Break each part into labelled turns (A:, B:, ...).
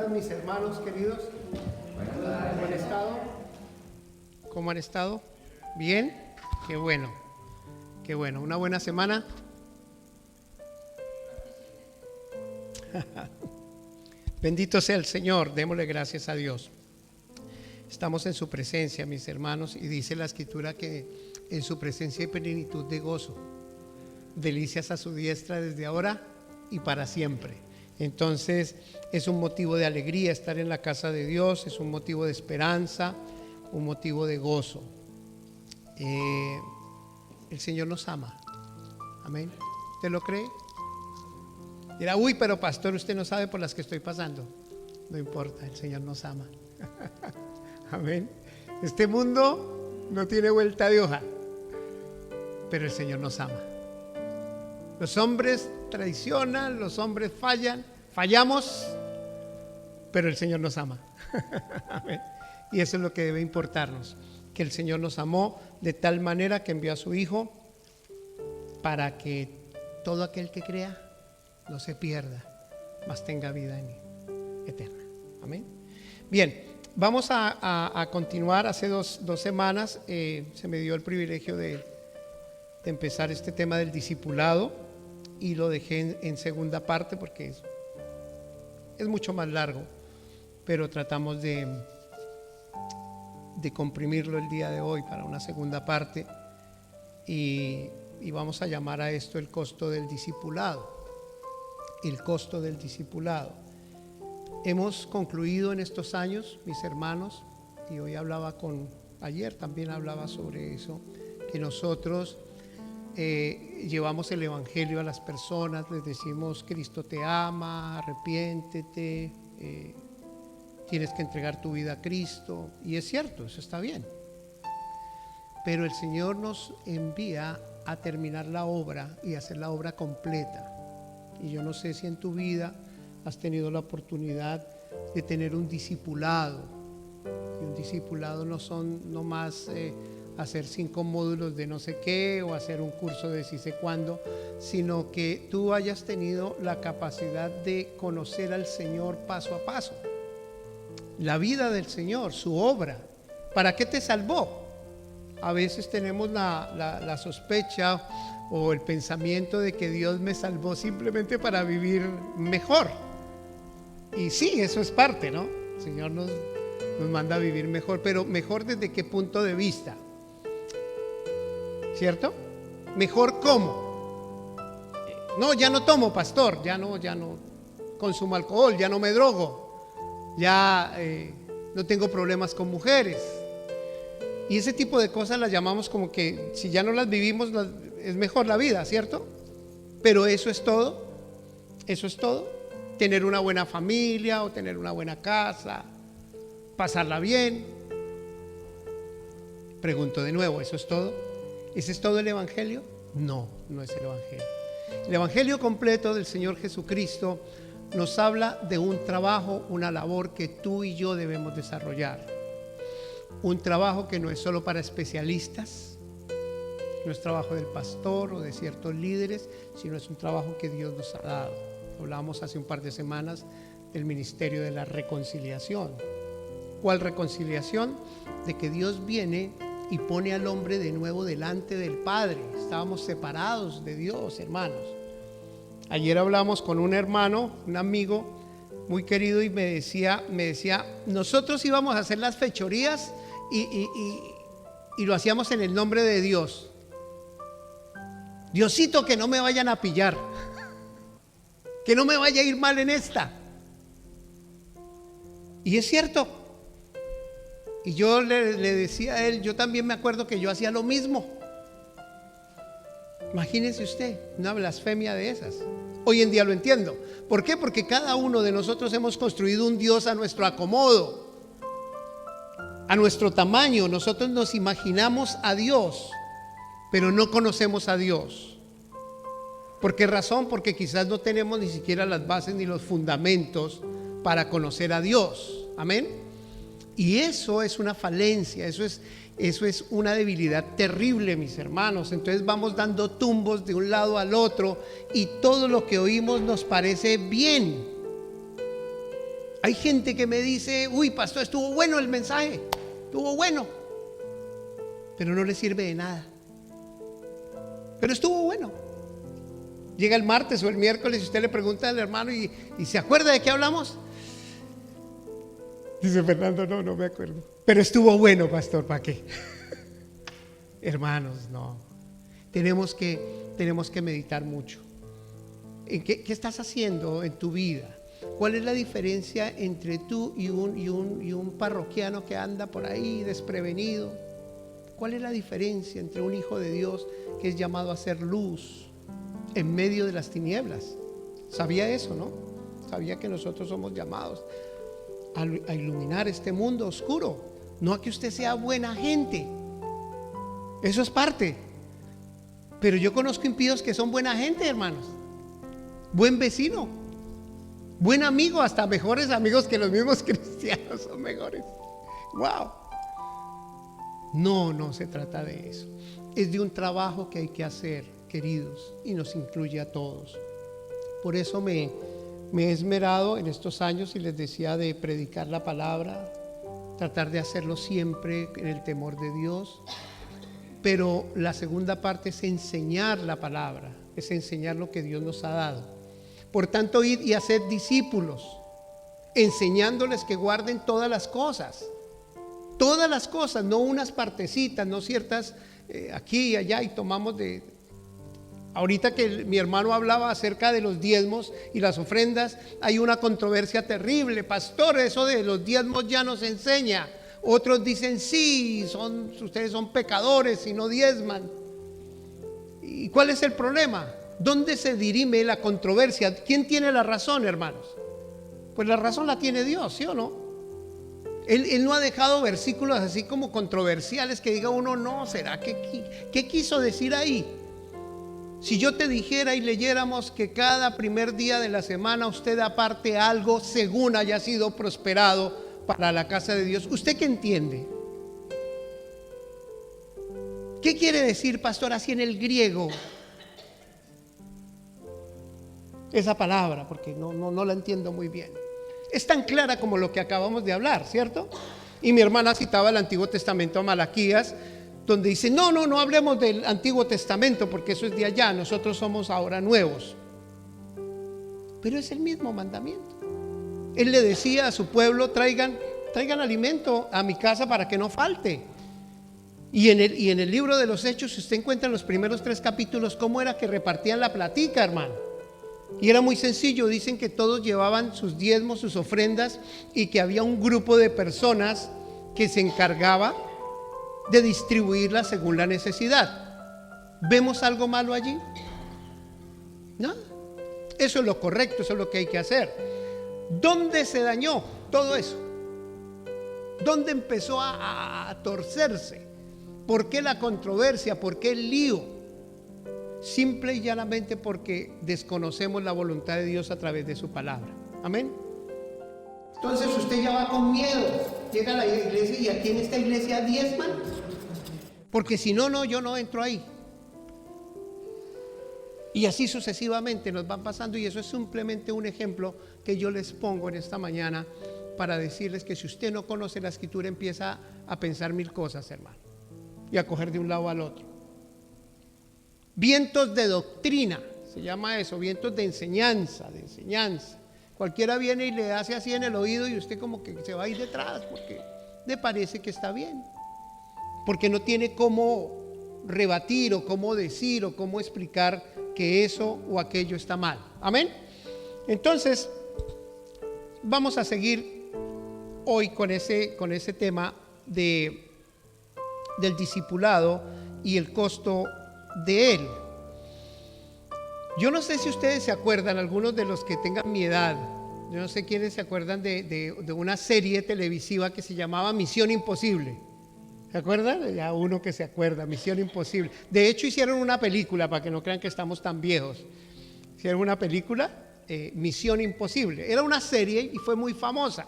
A: tardes, mis hermanos queridos. ¿Cómo han estado? ¿Cómo han estado? ¿Bien? Qué bueno. Qué bueno. ¿Una buena semana? Bendito sea el Señor. Démosle gracias a Dios. Estamos en su presencia, mis hermanos, y dice la Escritura que en su presencia hay plenitud de gozo, delicias a su diestra desde ahora y para siempre. Entonces es un motivo de alegría estar en la casa de Dios, es un motivo de esperanza, un motivo de gozo. El Señor nos ama. Amén. ¿Usted lo cree? Dirá, uy, pero pastor, usted no sabe por las que estoy pasando. No importa, el Señor nos ama. Amén. Este mundo no tiene vuelta de hoja, pero el Señor nos ama. Los hombres traicionan, los hombres fallan, fallamos, pero el Señor nos ama. Amén. Y eso es lo que debe importarnos, que el Señor nos amó de tal manera que envió a su Hijo para que todo aquel que crea no se pierda, mas tenga vida eterna. Amén. Bien, vamos a continuar. Hace dos semanas se me dio el privilegio de empezar este tema del discipulado y lo dejé en segunda parte porque es mucho más largo, pero tratamos de comprimirlo el día de hoy para una segunda parte y vamos a llamar a esto el costo del discipulado. El costo del discipulado. Hemos concluido en estos años, mis hermanos, y hoy ayer también hablaba sobre eso, que nosotros llevamos el evangelio a las personas, les decimos Cristo te ama, arrepiéntete, tienes que entregar tu vida a Cristo, y es cierto, eso está bien, pero el Señor nos envía a terminar la obra y hacer la obra completa. Y yo no sé si en tu vida has tenido la oportunidad de tener un discipulado. Y un discipulado no son nomás hacer 5 módulos de no sé qué o hacer un curso de sí sé cuándo, sino que tú hayas tenido la capacidad de conocer al Señor paso a paso. La vida del Señor, su obra. ¿Para qué te salvó? A veces tenemos la sospecha o el pensamiento de que Dios me salvó simplemente para vivir mejor. Y sí, eso es parte, ¿no? El Señor nos manda a vivir mejor, pero mejor ¿desde qué punto de vista? ¿Cierto? ¿Mejor cómo? No, ya no tomo, pastor, ya no consumo alcohol, ya no me drogo, ya no tengo problemas con mujeres. Y ese tipo de cosas las llamamos como que si ya no las vivimos es mejor la vida, ¿cierto? Pero eso es todo. Tener una buena familia o tener una buena casa, pasarla bien. Pregunto de nuevo, ¿eso es todo? ¿Ese es todo el evangelio? No, no es el evangelio. El evangelio completo del Señor Jesucristo nos habla de un trabajo, una labor que tú y yo debemos desarrollar. Un trabajo que no es solo para especialistas, no es trabajo del pastor o de ciertos líderes, sino es un trabajo que Dios nos ha dado. Hablábamos hace un par de semanas del ministerio de la reconciliación. ¿Cuál reconciliación? De que Dios viene y pone al hombre de nuevo delante del Padre. Estábamos separados de Dios, hermanos. Ayer hablamos con un hermano, un amigo muy querido, y me decía, nosotros íbamos a hacer las fechorías y lo hacíamos en el nombre de Dios. Diosito, que no me vayan a pillar, que no me vaya a ir mal en esta. Y es cierto. Y yo le decía a él, yo también me acuerdo que yo hacía lo mismo. Imagínese usted, una blasfemia de esas. Hoy en día lo entiendo. ¿Por qué? Porque cada uno de nosotros hemos construido un Dios a nuestro acomodo, a nuestro tamaño. Nosotros nos imaginamos a Dios, pero no conocemos a Dios. ¿Por qué razón? Porque quizás no tenemos ni siquiera las bases ni los fundamentos para conocer a Dios. Amén. Y eso es una falencia, eso es una debilidad terrible, mis hermanos. Entonces vamos dando tumbos de un lado al otro y todo lo que oímos nos parece bien. Hay gente que me dice, uy, pastor, estuvo bueno el mensaje, estuvo bueno, pero no le sirve de nada. Pero estuvo bueno. Llega el martes o el miércoles y usted le pregunta al hermano y ¿se acuerda de qué hablamos? Dice Fernando, no me acuerdo. Pero estuvo bueno, pastor, ¿para qué? Hermanos, no. Tenemos que meditar mucho. ¿En qué estás haciendo en tu vida? ¿Cuál es la diferencia entre tú y un parroquiano que anda por ahí desprevenido? ¿Cuál es la diferencia entre un hijo de Dios que es llamado a ser luz en medio de las tinieblas? ¿Sabía eso, no? Sabía que nosotros somos llamados a iluminar este mundo oscuro, no a que usted sea buena gente. Eso es parte. Pero yo conozco impíos que son buena gente, hermanos. Buen vecino, buen amigo, hasta mejores amigos que los mismos cristianos son mejores. ¡Wow! No se trata de eso. Es de un trabajo que hay que hacer, queridos, y nos incluye a todos. Por eso me he esmerado en estos años, y les decía, de predicar la palabra, tratar de hacerlo siempre en el temor de Dios. Pero la segunda parte es enseñar la palabra, es enseñar lo que Dios nos ha dado. Por tanto, id y haced discípulos, enseñándoles que guarden todas las cosas, no unas partecitas, no ciertas aquí y allá, y tomamos de... Ahorita que mi hermano hablaba acerca de los diezmos y las ofrendas, hay una controversia terrible. Pastor, eso de los diezmos ya nos enseña. Otros dicen, sí, ustedes son pecadores si no diezman. ¿Y cuál es el problema? ¿Dónde se dirime la controversia? ¿Quién tiene la razón, hermanos? Pues la razón la tiene Dios, ¿sí o no? Él no ha dejado versículos así como controversiales que diga uno, no, ¿será qué quiso decir ahí? Si yo te dijera y leyéramos que cada primer día de la semana usted aparte algo según haya sido prosperado para la casa de Dios, ¿usted qué entiende? ¿Qué quiere decir, pastor, así en el griego? Esa palabra, porque no la entiendo muy bien. Es tan clara como lo que acabamos de hablar, ¿cierto? Y mi hermana citaba el Antiguo Testamento a Malaquías, donde dice, no hablemos del Antiguo Testamento, porque eso es de allá, nosotros somos ahora nuevos. Pero es el mismo mandamiento. Él le decía a su pueblo, traigan alimento a mi casa para que no falte. Y en el libro de los Hechos, si usted encuentra en los primeros 3 capítulos, cómo era que repartían la platica, hermano. Y era muy sencillo, dicen que todos llevaban sus diezmos, sus ofrendas, y que había un grupo de personas que se encargaba de distribuirlas según la necesidad. ¿Vemos algo malo allí? No, eso es lo correcto, eso es lo que hay que hacer. ¿Dónde se dañó todo eso? ¿Dónde empezó a torcerse? ¿Por qué la controversia? ¿Por qué el lío? Simple y llanamente porque desconocemos la voluntad de Dios a través de su palabra. Amén. Entonces usted ya va con miedo, llega a la iglesia y aquí en esta iglesia diezman, porque si no, yo no entro ahí. Y así sucesivamente nos van pasando, y eso es simplemente un ejemplo que yo les pongo en esta mañana para decirles que si usted no conoce la Escritura, empieza a pensar 1000 cosas, hermano, y a coger de un lado al otro. Vientos de doctrina, se llama eso, vientos de enseñanza. Cualquiera viene y le hace así en el oído y usted como que se va a ir detrás porque le parece que está bien, porque no tiene cómo rebatir o cómo decir o cómo explicar que eso o aquello está mal. Amén. Entonces vamos a seguir hoy con ese tema del discipulado y el costo de él. Yo no sé si ustedes se acuerdan, algunos de los que tengan mi edad, yo no sé quiénes se acuerdan de una serie televisiva que se llamaba Misión Imposible. ¿Se acuerdan? Ya uno que se acuerda, Misión Imposible. De hecho hicieron una película, para que no crean que estamos tan viejos. Hicieron una película, Misión Imposible. Era una serie y fue muy famosa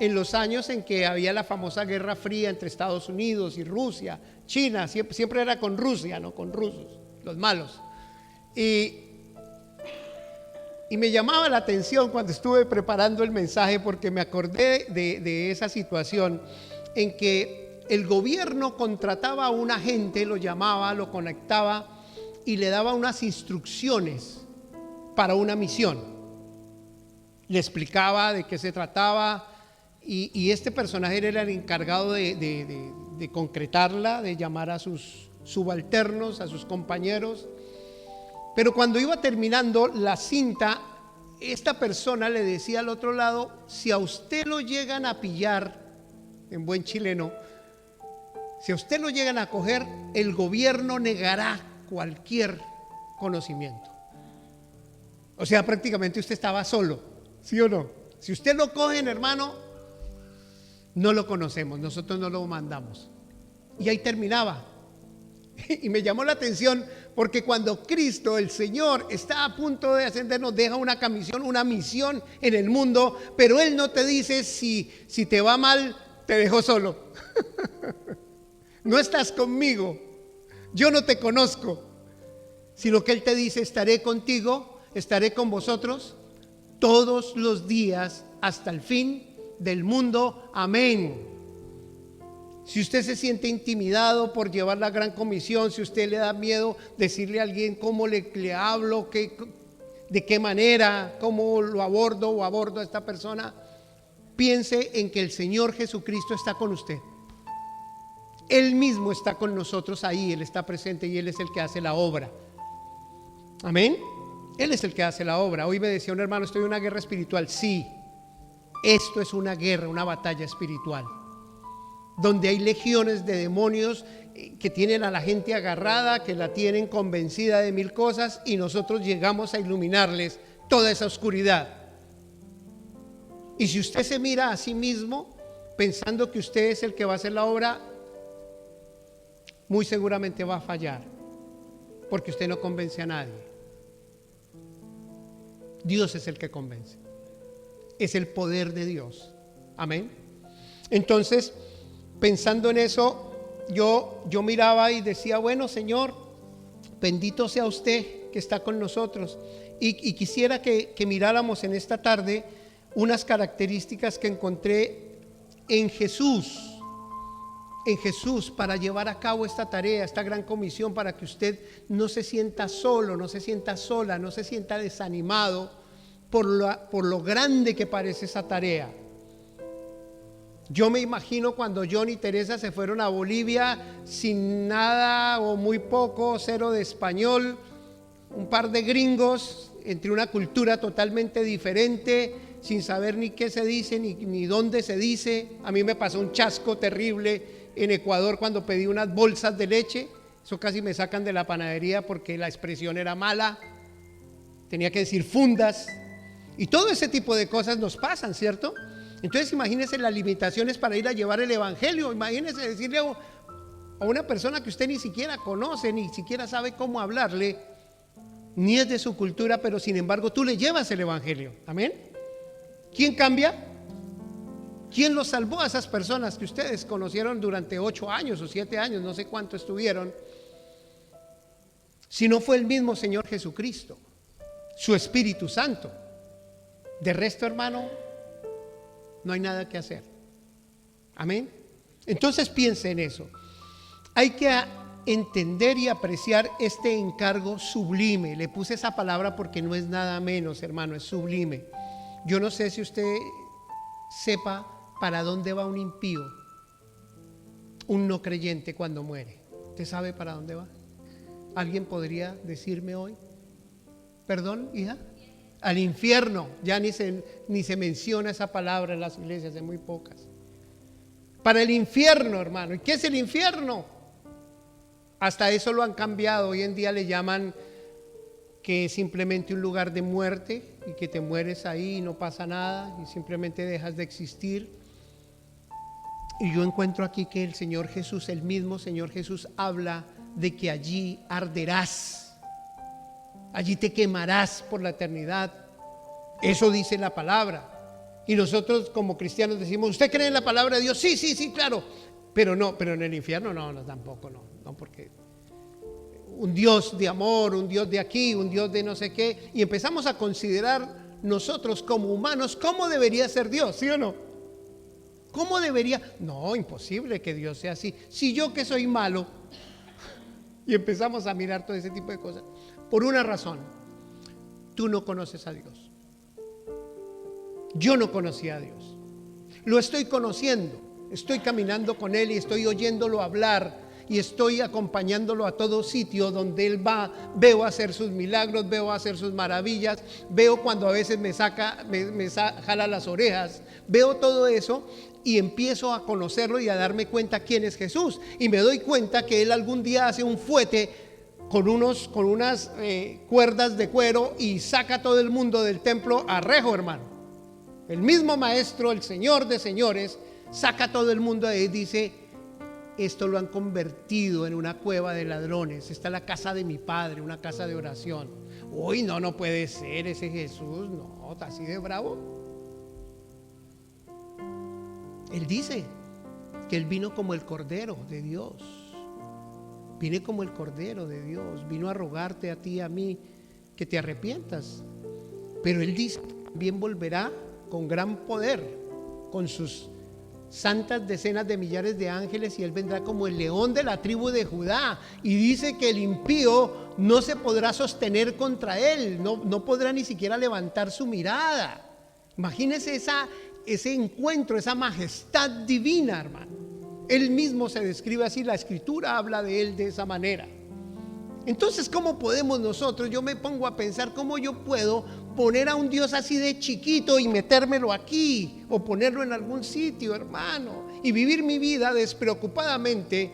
A: en los años en que había la famosa Guerra Fría entre Estados Unidos y Rusia, China, siempre era con Rusia, no con rusos, los malos. Y Y me llamaba la atención cuando estuve preparando el mensaje, porque me acordé de esa situación en que el gobierno contrataba a un agente, lo llamaba, lo conectaba y le daba unas instrucciones para una misión. Le explicaba de qué se trataba y este personaje era el encargado de concretarla, de llamar a sus subalternos, a sus compañeros. Pero cuando iba terminando la cinta, esta persona le decía al otro lado: si a usted lo llegan a pillar, en buen chileno, si a usted lo llegan a coger, el gobierno negará cualquier conocimiento. O sea, prácticamente usted estaba solo, ¿sí o no? Si usted lo cogen, hermano, no lo conocemos, nosotros no lo mandamos. Y ahí terminaba. Y me llamó la atención porque cuando Cristo, el Señor, está a punto de ascender, nos deja una misión en el mundo, pero Él no te dice: si te va mal, te dejo solo. No estás conmigo, yo no te conozco. Sino que Él te dice: estaré contigo, estaré con vosotros todos los días hasta el fin del mundo. Amén. Si usted se siente intimidado por llevar la gran comisión, si usted le da miedo decirle a alguien cómo le hablo, de qué manera, cómo lo abordo a esta persona, piense en que el Señor Jesucristo está con usted. Él mismo está con nosotros ahí, Él está presente y Él es el que hace la obra. Amén. Él es el que hace la obra. Hoy me decía un hermano: estoy en una guerra espiritual. Sí, esto es una guerra, una batalla espiritual, donde hay legiones de demonios que tienen a la gente agarrada, que la tienen convencida de mil cosas, y nosotros llegamos a iluminarles toda esa oscuridad. Y si usted se mira a sí mismo pensando que usted es el que va a hacer la obra, muy seguramente va a fallar, porque usted no convence a nadie. Dios es el que convence, es el poder de Dios. Amén. Entonces, pensando en eso, yo miraba y decía: bueno, Señor, bendito sea usted que está con nosotros. Y quisiera que miráramos en esta tarde unas características que encontré en Jesús para llevar a cabo esta tarea, esta gran comisión, para que usted no se sienta solo, no se sienta sola, no se sienta desanimado por lo grande que parece esa tarea. Yo me imagino cuando John y Teresa se fueron a Bolivia sin nada o muy poco, cero de español, un par de gringos, entre una cultura totalmente diferente, sin saber ni qué se dice ni dónde se dice. A mí me pasó un chasco terrible en Ecuador cuando pedí unas bolsas de leche. Eso casi me sacan de la panadería porque la expresión era mala. Tenía que decir fundas. Y todo ese tipo de cosas nos pasan, ¿cierto? Entonces imagínese las limitaciones para ir a llevar el evangelio. Imagínese decirle a una persona que usted ni siquiera conoce, ni siquiera sabe cómo hablarle, ni es de su cultura, pero sin embargo tú le llevas el evangelio. Amén. ¿Quién cambia? ¿Quién los salvó a esas personas que ustedes conocieron durante 8 años o 7 años, no sé cuánto estuvieron? Si no fue el mismo Señor Jesucristo, su Espíritu Santo. De resto, hermano, no hay nada que hacer. Amén. Entonces piense en eso. Hay que entender y apreciar este encargo sublime. Le puse esa palabra porque no es nada menos, hermano, es sublime. Yo no sé si usted sepa para dónde va un impío, un no creyente cuando muere. ¿Usted sabe para dónde va? ¿Alguien podría decirme hoy? ¿Perdón, hija? Al infierno. Ya ni se menciona esa palabra en las iglesias, de muy pocas. Para el infierno, hermano. ¿Y qué es el infierno? Hasta eso lo han cambiado. Hoy en día le llaman que es simplemente un lugar de muerte y que te mueres ahí y no pasa nada y simplemente dejas de existir. Y yo encuentro aquí que el Señor Jesús, el mismo Señor Jesús, habla de que allí arderás. Allí te quemarás por la eternidad. Eso dice la palabra. Y nosotros como cristianos decimos: ¿usted cree en la palabra de Dios? Sí, claro. Pero en el infierno no, tampoco, no, porque un Dios de amor, un Dios de aquí, un Dios de no sé qué, y empezamos a considerar nosotros como humanos cómo debería ser Dios, ¿sí o no? ¿Cómo debería? No, imposible que Dios sea así. Si yo que soy malo, y empezamos a mirar todo ese tipo de cosas, por una razón: tú no conoces a Dios. Yo no conocía a Dios. Lo estoy conociendo, estoy caminando con Él y estoy oyéndolo hablar y estoy acompañándolo a todo sitio donde Él va. Veo hacer sus milagros, veo hacer sus maravillas, veo cuando a veces me jala las orejas, veo todo eso y empiezo a conocerlo y a darme cuenta quién es Jesús. Y me doy cuenta que Él algún día hace un fuete con unas cuerdas de cuero y saca a todo el mundo del templo a rejo, hermano. El mismo maestro, el Señor de señores, saca a todo el mundo y dice: esto lo han convertido en una cueva de ladrones. Esta es la casa de mi padre, una casa de oración. Uy, no puede ser ese Jesús, no, está así de bravo. Él dice que Él vino como el Cordero de Dios. Vine como el Cordero de Dios. Vino a rogarte a ti y a mí que te arrepientas. Pero Él dice que también volverá con gran poder, con sus santas decenas de millares de ángeles, y Él vendrá como el león de la tribu de Judá. Y dice que el impío no se podrá sostener contra Él, no podrá ni siquiera levantar su mirada. Imagínese ese encuentro, esa majestad divina, hermano. Él mismo se describe así, la Escritura habla de Él de esa manera. Entonces, ¿cómo podemos nosotros? Yo me pongo a pensar cómo yo puedo poner a un Dios así de chiquito y metérmelo aquí, o ponerlo en algún sitio, hermano, y vivir mi vida despreocupadamente.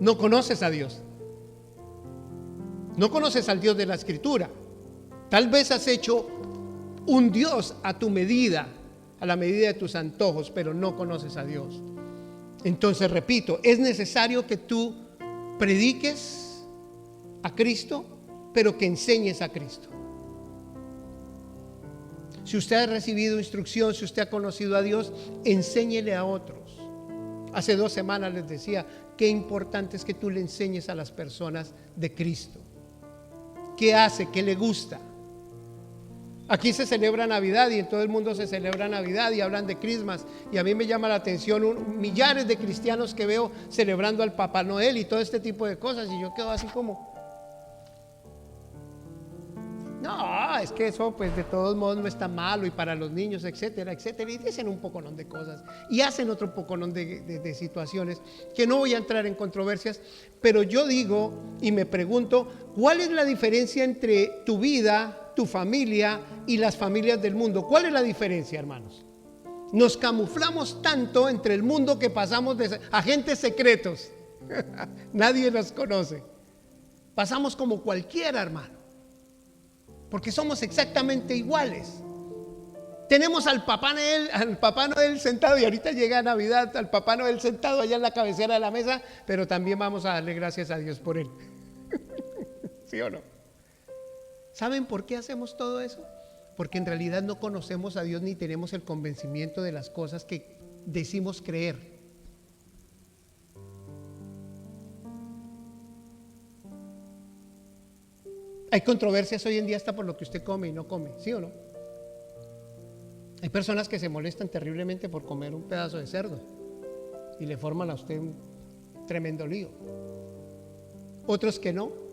A: No conoces a Dios, no conoces al Dios de la Escritura. Tal vez has hecho un Dios a tu medida, a la medida de tus antojos, pero no conoces a Dios. Entonces, repito, es necesario que tú prediques a Cristo, pero que enseñes a Cristo. Si usted ha recibido instrucción, si usted ha conocido a Dios, enséñele a otros. Hace 2 semanas les decía qué importante es que tú le enseñes a las personas de Cristo. ¿Qué hace? ¿Qué le gusta? Aquí se celebra Navidad y en todo el mundo se celebra Navidad y hablan de Christmas, y a mí me llama la atención millares de cristianos que veo celebrando al Papá Noel y todo este tipo de cosas, y yo quedo así como: no, es que eso pues de todos modos no está malo, y para los niños, etcétera, etcétera, y dicen un poconón de cosas y hacen otro poconón de situaciones que no voy a entrar en controversias. Pero yo digo y me pregunto, ¿cuál es la diferencia entre tu vida, tu familia y las familias del mundo? ¿Cuál es la diferencia, hermanos? Nos camuflamos tanto entre el mundo que pasamos de agentes secretos. Nadie nos conoce. Pasamos como cualquiera, hermano, porque somos exactamente iguales. Tenemos al Papá Noel sentado, y ahorita llega Navidad, al Papá Noel sentado allá en la cabecera de la mesa, pero también vamos a darle gracias a Dios por él. ¿Sí o no? ¿Saben por qué hacemos todo eso? Porque en realidad no conocemos a Dios ni tenemos el convencimiento de las cosas que decimos creer. Hay controversias hoy en día hasta por lo que usted come y no come, ¿sí o no? Hay personas que se molestan terriblemente por comer un pedazo de cerdo y le forman a usted un tremendo lío. Otros que no.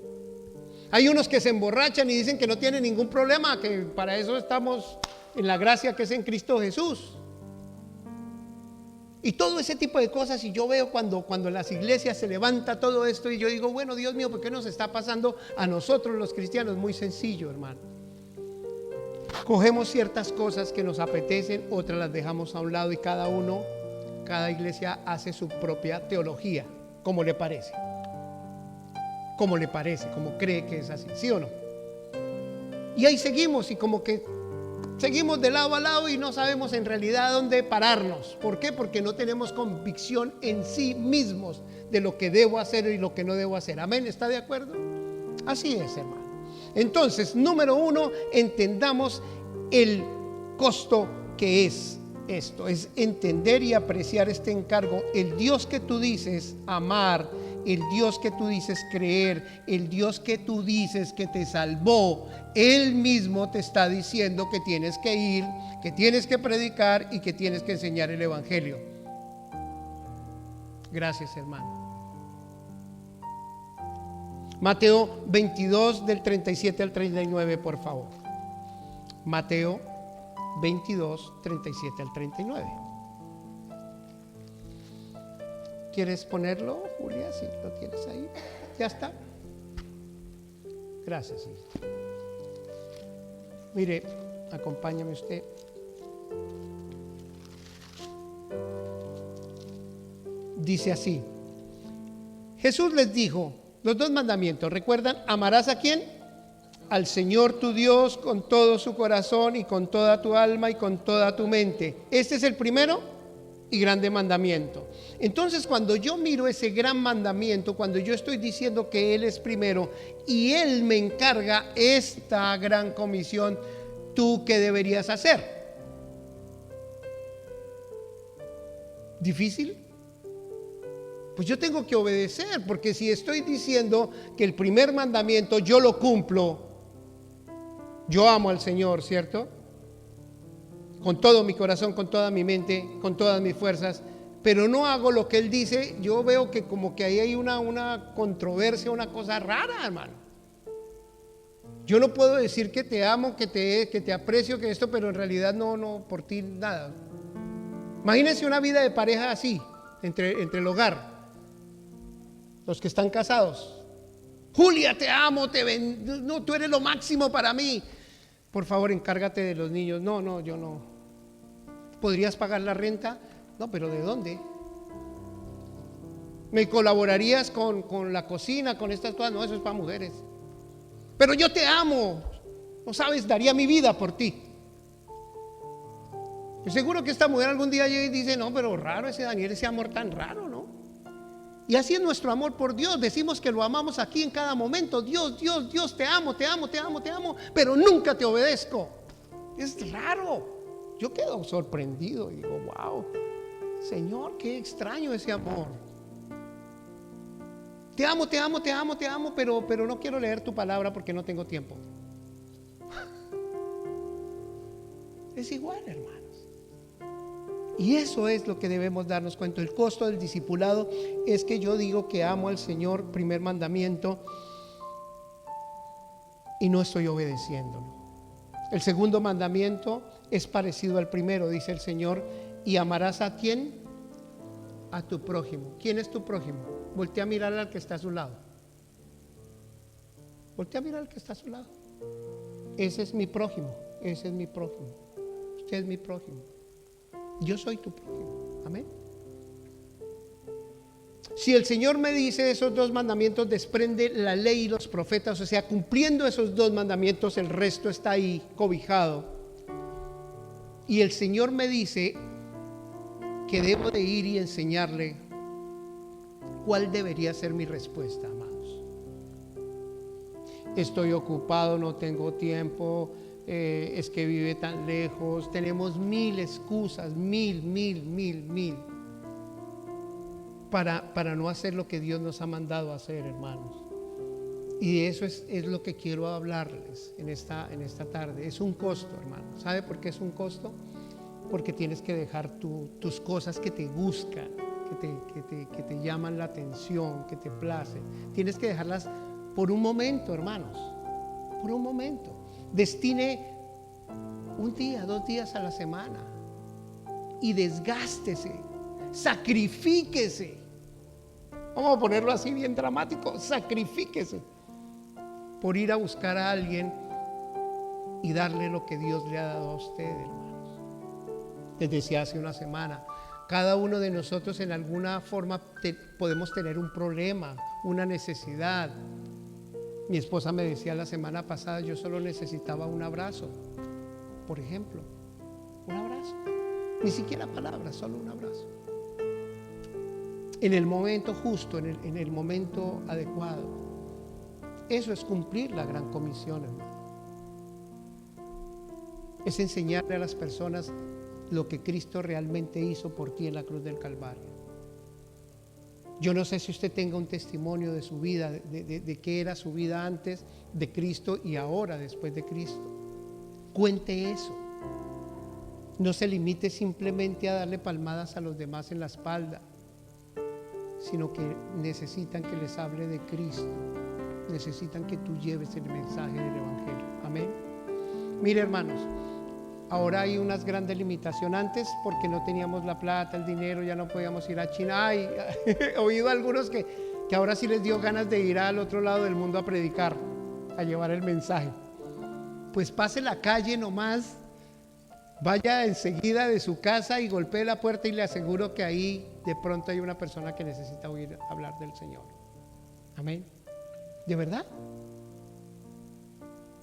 A: Hay unos que se emborrachan y dicen que no tienen ningún problema, que para eso estamos en la gracia que es en Cristo Jesús. Y todo ese tipo de cosas. Y yo veo cuando en las iglesias se levanta todo esto, y yo digo, bueno, Dios mío, ¿por qué nos está pasando a nosotros los cristianos? Muy sencillo, hermano. Cogemos ciertas cosas que nos apetecen, otras las dejamos a un lado, y cada iglesia hace su propia teología, como le parece, como cree que es así, ¿sí o no? Y ahí seguimos, y como que seguimos de lado a lado y no sabemos en realidad dónde pararnos. ¿Por qué? Porque no tenemos convicción en sí mismos de lo que debo hacer y lo que no debo hacer. Amén, ¿está de acuerdo? Así es, hermano. Entonces, número 1, entendamos el costo que es esto. Es entender y apreciar este encargo. El Dios que tú dices amar el Dios que tú dices creer, el Dios que tú dices que te salvó, Él mismo te está diciendo que tienes que ir, que tienes que predicar y que tienes que enseñar el Evangelio. Gracias, hermano. Mateo 22 del 37 al 39, por favor. Mateo 22, 37 al 39. ¿Quieres ponerlo, Julia? Si lo tienes ahí. Ya está. Gracias, hija. Mire, acompáñame usted. Dice así: Jesús les dijo los dos mandamientos. ¿Recuerdan? ¿Amarás a quién? Al Señor tu Dios con todo su corazón y con toda tu alma y con toda tu mente. Este es el primero y grande mandamiento. Entonces, cuando yo miro ese gran mandamiento, cuando yo estoy diciendo que Él es primero y Él me encarga esta gran comisión, ¿tú qué deberías hacer? ¿Difícil? Pues yo tengo que obedecer, porque si estoy diciendo que el primer mandamiento yo lo cumplo, yo amo al Señor, ¿cierto? Con todo mi corazón, con toda mi mente, con todas mis fuerzas, pero no hago lo que Él dice, yo veo que como que ahí hay una controversia, una cosa rara, hermano. Yo no puedo decir que te amo, que te aprecio, que esto, pero en realidad no por ti nada. Imagínense una vida de pareja así, entre el hogar. Los que están casados. Julia, te amo, no, tú eres lo máximo para mí. Por favor, encárgate de los niños. No, yo no. ¿Podrías pagar la renta? No, pero ¿de dónde? ¿Me colaborarías con la cocina, con estas cosas? No, eso es para mujeres. Pero yo te amo. No sabes, daría mi vida por ti. Yo seguro que esta mujer algún día llega y dice: no, pero raro ese Daniel, ese amor tan raro, ¿no? Y así es nuestro amor por Dios. Decimos que lo amamos aquí en cada momento. Dios, te amo, pero nunca te obedezco. Es raro. Yo quedo sorprendido y digo: wow, Señor, qué extraño ese amor. Te amo, pero no quiero leer tu palabra porque no tengo tiempo. Es igual, hermanos. Y eso es lo que debemos darnos cuenta. El costo del discipulado es que yo digo que amo al Señor, primer mandamiento, y no estoy obedeciéndolo. El segundo mandamiento es parecido al primero, dice el Señor: y amarás ¿a quién? A tu prójimo. ¿Quién es tu prójimo? Voltea a mirar al que está a su lado. Voltea a mirar al que está a su lado. Ese es mi prójimo. Ese es mi prójimo. Usted es mi prójimo. Yo soy tu prójimo. Amén. Si el Señor me dice esos dos mandamientos, desprende la ley y los profetas, o sea, cumpliendo esos dos mandamientos, el resto está ahí cobijado. Y el Señor me dice que debo de ir y enseñarle. ¿Cuál debería ser mi respuesta, amados? Estoy ocupado, no tengo tiempo. Es que vive tan lejos. Tenemos mil excusas, mil para no hacer lo que Dios nos ha mandado a hacer, hermanos. Y de eso es lo que quiero hablarles en esta tarde. Es un costo, hermano. ¿Sabe por qué es un costo? Porque tienes que dejar tus cosas que te buscan, que te llaman la atención, que te placen. Tienes que dejarlas por un momento, hermanos. Por un momento. Destine un día, 2 días a la semana y desgástese, sacrifíquese. Vamos a ponerlo así bien dramático: sacrifíquese por ir a buscar a alguien y darle lo que Dios le ha dado a usted, hermanos. Les decía hace una semana, cada uno de nosotros en alguna forma podemos tener un problema, una necesidad. Mi esposa me decía la semana pasada: yo solo necesitaba un abrazo, por ejemplo. Un abrazo. Ni siquiera palabras, solo un abrazo. En el momento justo, en el momento adecuado. Eso es cumplir la gran comisión, hermano. Es enseñarle a las personas lo que Cristo realmente hizo por ti en la cruz del Calvario. Yo no sé si usted tenga un testimonio de su vida, de qué era su vida antes de Cristo y ahora después de Cristo. Cuente eso. No se limite simplemente a darle palmadas a los demás en la espalda, sino que necesitan que les hable de Cristo. Necesitan que tú lleves el mensaje del Evangelio. Amén. Mire, hermanos, ahora hay unas grandes limitaciones. Antes, porque no teníamos la plata, el dinero, ya no podíamos ir a China. Ay, he oído a algunos que ahora sí les dio ganas de ir al otro lado del mundo a predicar, a llevar el mensaje. Pues pase la calle nomás, vaya enseguida de su casa y golpee la puerta y le aseguro que ahí de pronto hay una persona que necesita oír hablar del Señor. Amén. ¿De verdad?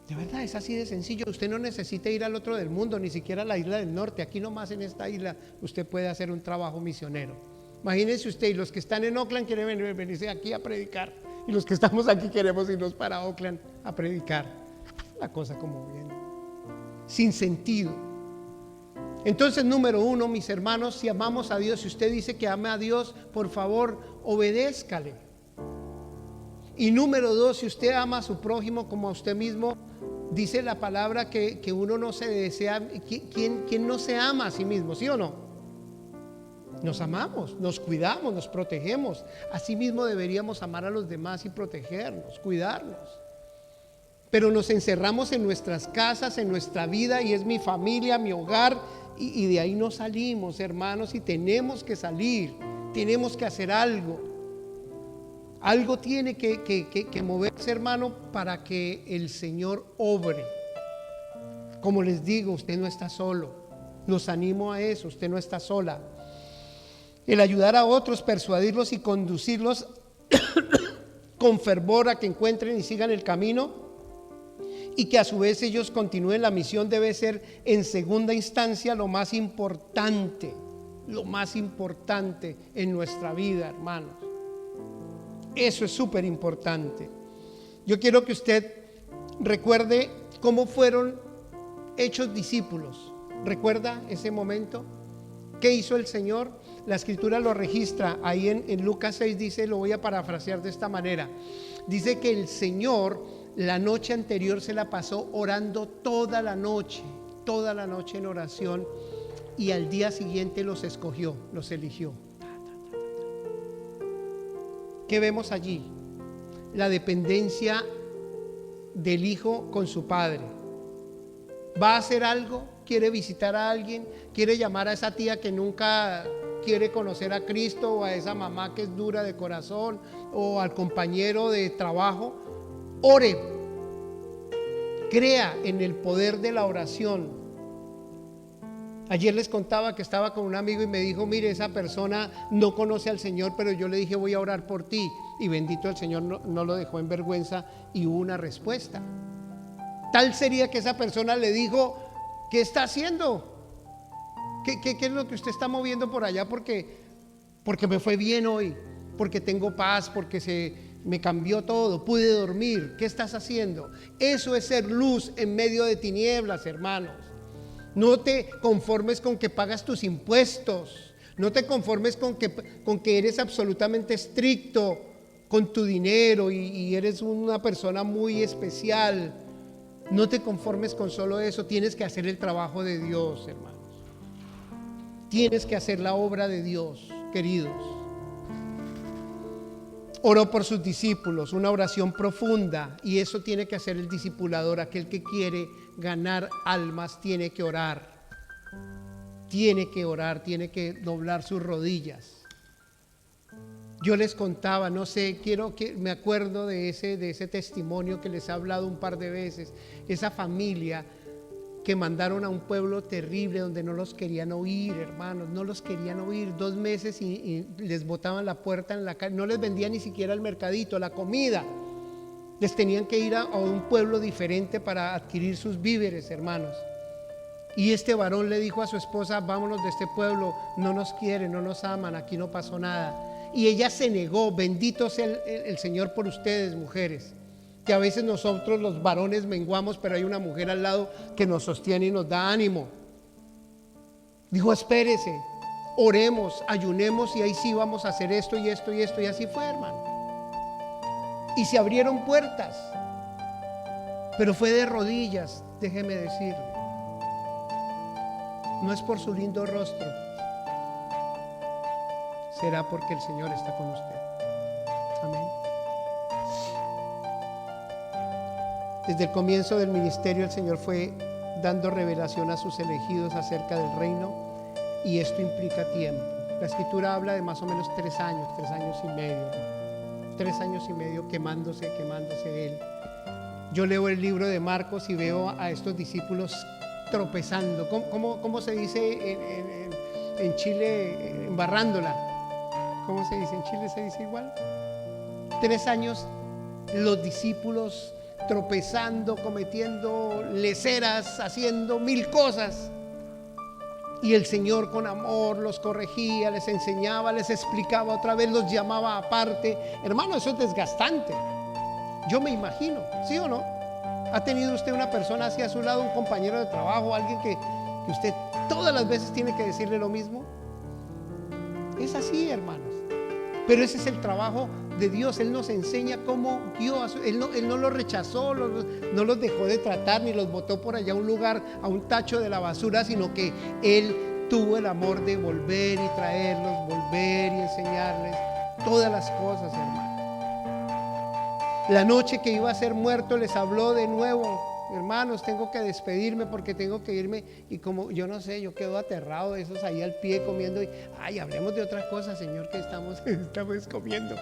A: De verdad, es así de sencillo. Usted no necesita ir al otro del mundo, ni siquiera a la isla del norte. Aquí nomás en esta isla usted puede hacer un trabajo misionero. Imagínense usted, y los que están en Oakland quieren venirse aquí a predicar, y los que estamos aquí queremos irnos para Oakland a predicar. La cosa como bien, sin sentido. Entonces, número uno, mis hermanos, si amamos a Dios, si usted dice que ama a Dios, por favor, obedézcale. Y número dos, si usted ama a su prójimo como a usted mismo, dice la palabra que uno no se desea. ¿Quién no se ama a sí mismo? ¿Sí o no? Nos amamos, nos cuidamos, nos protegemos. Así mismo deberíamos amar a los demás y protegernos, cuidarnos. Pero nos encerramos en nuestras casas, en nuestra vida, y es mi familia, mi hogar, y de ahí no salimos, hermanos, y tenemos que salir, tenemos que hacer algo. Algo tiene que moverse, hermano, para que el Señor obre. Como les digo, usted no está solo. Los animo a eso, usted no está sola. El ayudar a otros, persuadirlos y conducirlos con fervor a que encuentren y sigan el camino, y que a su vez ellos continúen la misión, debe ser en segunda instancia lo más importante en nuestra vida, hermanos. Eso es súper importante. Yo quiero que usted recuerde cómo fueron hechos discípulos. ¿Recuerda ese momento? ¿Qué hizo el Señor? La Escritura lo registra ahí en Lucas 6, dice, lo voy a parafrasear de esta manera. Dice que el Señor la noche anterior se la pasó orando toda la noche en oración, y al día siguiente los escogió, los eligió. ¿Qué vemos allí? La dependencia del Hijo con su Padre. ¿Va a hacer algo? ¿Quiere visitar a alguien? ¿Quiere llamar a esa tía que nunca quiere conocer a Cristo, o a esa mamá que es dura de corazón, o al compañero de trabajo? Ore, crea en el poder de la oración. Ayer les contaba que estaba con un amigo y me dijo, mire, esa persona no conoce al Señor, pero yo le dije, voy a orar por ti, y bendito el Señor no lo dejó en vergüenza, y hubo una respuesta. Tal sería que esa persona le dijo, ¿qué está haciendo? ¿Qué es lo que usted está moviendo por allá? Porque me fue bien hoy, porque tengo paz, porque me cambió todo, pude dormir. ¿Qué estás haciendo? Eso es ser luz en medio de tinieblas, hermanos. No te conformes con que pagas tus impuestos. No te conformes con que eres absolutamente estricto con tu dinero y eres una persona muy especial. No te conformes con solo eso. Tienes que hacer el trabajo de Dios, hermanos. Tienes que hacer la obra de Dios, queridos. Oró por sus discípulos, una oración profunda, y eso tiene que hacer el discipulador. Aquel que quiere ganar almas tiene que orar, tiene que doblar sus rodillas. Yo les contaba, no sé, me acuerdo de ese testimonio que les he hablado un par de veces, esa familia que mandaron a un pueblo terrible donde no los querían oír, hermanos, no los querían oír. 2 meses y les botaban la puerta en la calle, no les vendían ni siquiera el mercadito, la comida. Les tenían que ir a un pueblo diferente para adquirir sus víveres, hermanos. Y este varón le dijo a su esposa, vámonos de este pueblo, no nos quieren, no nos aman, aquí no pasó nada. Y ella se negó. Bendito sea el Señor por ustedes, mujeres, que a veces nosotros los varones menguamos, pero hay una mujer al lado que nos sostiene y nos da ánimo. Dijo, espérese, oremos, ayunemos y ahí sí vamos a hacer esto y esto y esto. Y así fue, hermano. Y se abrieron puertas, pero fue de rodillas, déjeme decirle. No es por su lindo rostro, será porque el Señor está con usted. Amén. Desde el comienzo del ministerio el Señor fue dando revelación a sus elegidos acerca del reino, y esto implica tiempo. La Escritura habla de más o menos 3 años y medio, 3 años y medio quemándose Él. Yo leo el libro de Marcos y veo a estos discípulos tropezando. ¿Cómo se dice en Chile? Embarrándola. ¿Cómo se dice? ¿En Chile se dice igual? 3 años los discípulos tropezando, cometiendo leceras, haciendo 1000 cosas. Y el Señor con amor los corregía, les enseñaba, les explicaba otra vez, los llamaba aparte. Hermano, eso es desgastante. Yo me imagino, ¿sí o no? ¿Ha tenido usted una persona así a su lado, un compañero de trabajo, alguien que usted todas las veces tiene que decirle lo mismo? Es así, hermanos. Pero ese es el trabajo de Dios. Él nos enseña cómo Dios, Él no los rechazó, no los dejó de tratar, ni los botó por allá a un lugar, a un tacho de la basura, sino que Él tuvo el amor de volver y traerlos, volver y enseñarles todas las cosas, hermano. La noche que iba a ser muerto les habló de nuevo: hermanos, tengo que despedirme porque tengo que irme. Y como yo no sé, yo quedo aterrado, esos ahí al pie comiendo, y hablemos de otra cosa, Señor, que estamos comiendo.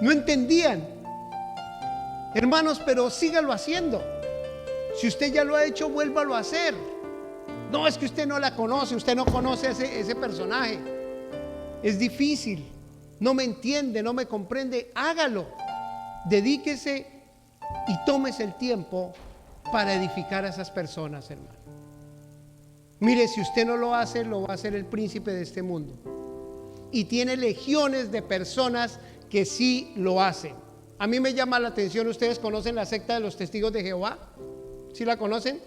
A: No entendían, hermanos, pero sígalo haciendo. Si usted ya lo ha hecho, vuélvalo a hacer. No, es que usted no la conoce, usted no conoce ese personaje. Es difícil, no me entiende, no me comprende. Hágalo, dedíquese y tómese el tiempo para edificar a esas personas, hermano. Mire, si usted no lo hace, lo va a hacer el príncipe de este mundo. Y tiene legiones de personas que sí lo hacen. A mí me llama la atención, ¿ustedes conocen la secta de los testigos de Jehová? ¿Sí la conocen?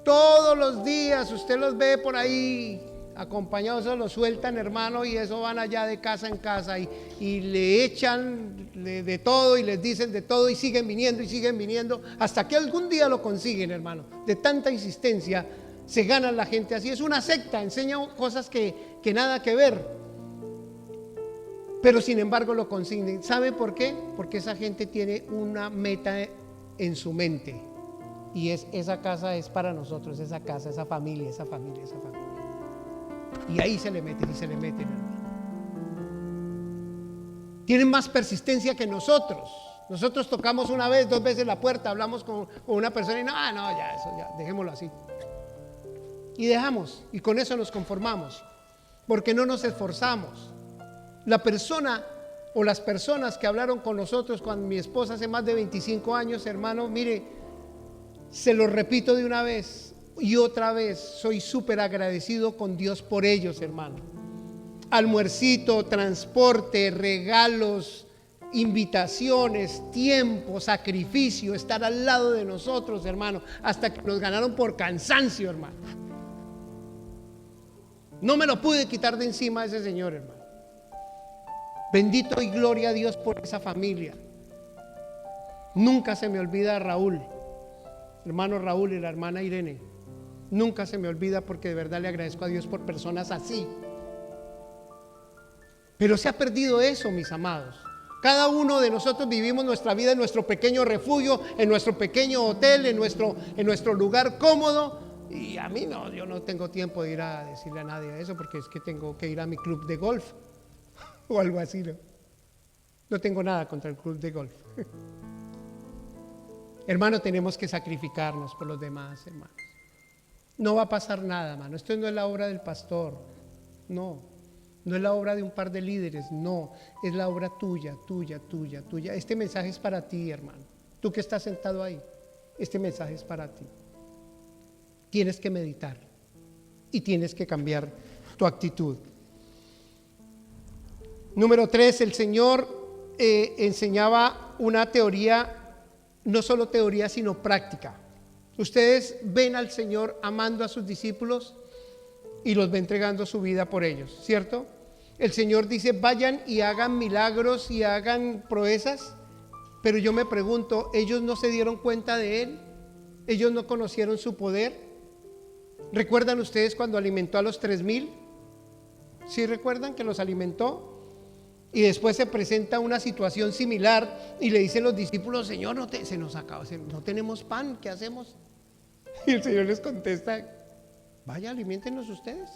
A: Todos los días usted los ve por ahí acompañados, se los sueltan, hermano, y eso van allá de casa en casa y le echan de todo y les dicen de todo y siguen viniendo hasta que algún día lo consiguen, hermano. De tanta insistencia se ganan la gente así. Es una secta, enseña cosas que nada que ver, pero sin embargo lo consiguen. ¿Sabe por qué? Porque esa gente tiene una meta en su mente, y esa casa es para nosotros, esa casa, esa familia. Y ahí se le meten, hermano. Tienen más persistencia que nosotros. Nosotros tocamos una vez, 2 veces la puerta, hablamos con una persona y ya, dejémoslo así. Y dejamos, y con eso nos conformamos, porque no nos esforzamos. La persona o las personas que hablaron con nosotros con mi esposa hace más de 25 años, hermano, mire, se lo repito de una vez y otra vez, soy súper agradecido con Dios por ellos, hermano. Almuercito, transporte, regalos, invitaciones, tiempo, sacrificio, estar al lado de nosotros, hermano, hasta que nos ganaron por cansancio, hermano. No me lo pude quitar de encima a ese señor, hermano. Bendito y gloria a Dios por esa familia. Nunca se me olvida a Raúl, hermano Raúl, y la hermana Irene. Nunca se me olvida, porque de verdad le agradezco a Dios por personas así. Pero se ha perdido eso, mis amados. Cada uno de nosotros vivimos nuestra vida en nuestro pequeño refugio, en nuestro pequeño hotel, en nuestro lugar cómodo. Y a mí no, yo no tengo tiempo de ir a decirle a nadie eso, porque es que tengo que ir a mi club de golf o algo así, ¿no? No tengo nada contra el club de golf. Hermano, tenemos que sacrificarnos por los demás, hermanos. No va a pasar nada, hermano. Esto no es la obra del pastor, no es la obra de un par de líderes, no, es la obra tuya. Este mensaje es para ti, hermano. Tú que estás sentado ahí, este mensaje es para ti. Tienes que meditar y tienes que cambiar tu actitud. Número 3, el Señor enseñaba una teoría, no solo teoría, sino práctica. Ustedes ven al Señor amando a sus discípulos y los va entregando su vida por ellos, ¿cierto? El Señor dice, vayan y hagan milagros y hagan proezas, pero yo me pregunto, ¿ellos no se dieron cuenta de Él? ¿Ellos no conocieron su poder? ¿Recuerdan ustedes cuando alimentó a los 3,000? ¿Sí recuerdan que los alimentó? Y después se presenta una situación similar y le dicen los discípulos, Señor, se nos acaba, no tenemos pan, ¿qué hacemos? Y el Señor les contesta, vaya, aliméntenos ustedes,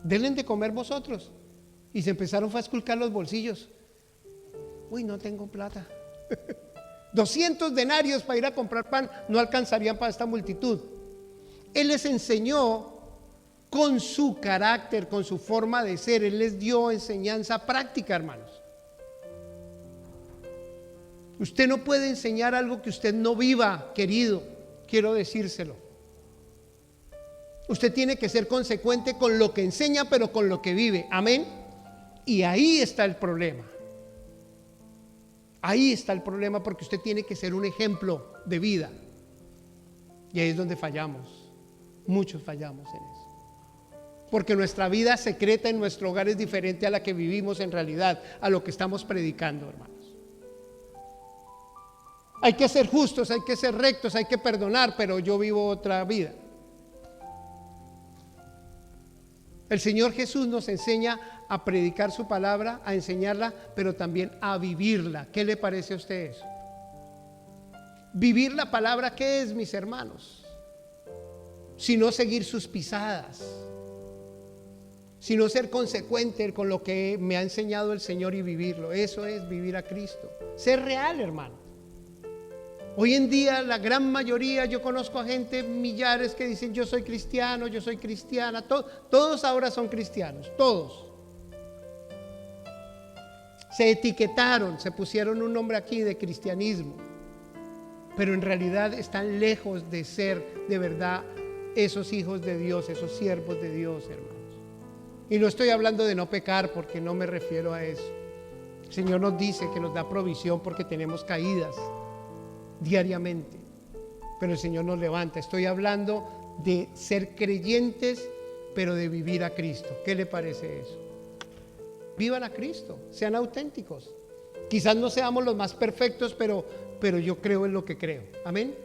A: denle de comer vosotros. Y se empezaron a esculcar los bolsillos. Uy, no tengo plata. 200 denarios para ir a comprar pan no alcanzarían para esta multitud. Él les enseñó con su carácter, con su forma de ser. Él les dio enseñanza práctica, hermanos. Usted no puede enseñar algo que usted no viva, querido. Quiero decírselo. Usted tiene que ser consecuente con lo que enseña, pero con lo que vive. Amén. Y ahí está el problema. Ahí está el problema, porque usted tiene que ser un ejemplo de vida. Y ahí es donde fallamos. Muchos fallamos en eso. Porque nuestra vida secreta en nuestro hogar es diferente a la que vivimos en realidad, a lo que estamos predicando, hermanos. Hay que ser justos, hay que ser rectos, hay que perdonar, pero yo vivo otra vida. El Señor Jesús nos enseña a predicar su palabra, a enseñarla, pero también a vivirla. ¿Qué le parece a usted eso? Vivir la palabra, ¿qué es, mis hermanos? Sino seguir sus pisadas, sino ser consecuente con lo que me ha enseñado el Señor y vivirlo. Eso es vivir a Cristo, ser real, hermano. Hoy en día la gran mayoría, yo conozco a gente, millares que dicen yo soy cristiano, yo soy cristiana, todos ahora son cristianos, todos. Se etiquetaron, se pusieron un nombre aquí de cristianismo, pero en realidad están lejos de ser de verdad esos hijos de Dios, esos siervos de Dios, hermanos. Y no estoy hablando de no pecar, porque no me refiero a eso. El Señor nos dice que nos da provisión porque tenemos caídas diariamente, pero el Señor nos levanta. Estoy hablando de ser creyentes, pero de vivir a Cristo. ¿Qué le parece eso? Vivan a Cristo, sean auténticos. Quizás no seamos los más perfectos, pero yo creo en lo que creo. Amén.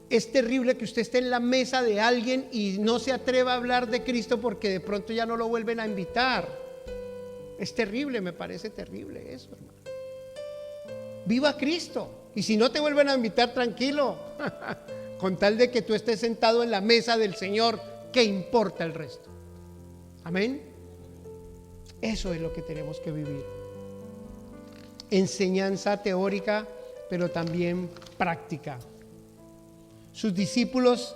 A: Es terrible que usted esté en la mesa de alguien y no se atreva a hablar de Cristo porque de pronto ya no lo vuelven a invitar. Es terrible, me parece terrible eso, hermano. Viva a Cristo. Y si no te vuelven a invitar, tranquilo. Con tal de que tú estés sentado en la mesa del Señor, ¿qué importa el resto? Amén. Eso es lo que tenemos que vivir. Enseñanza teórica, pero también práctica. Sus discípulos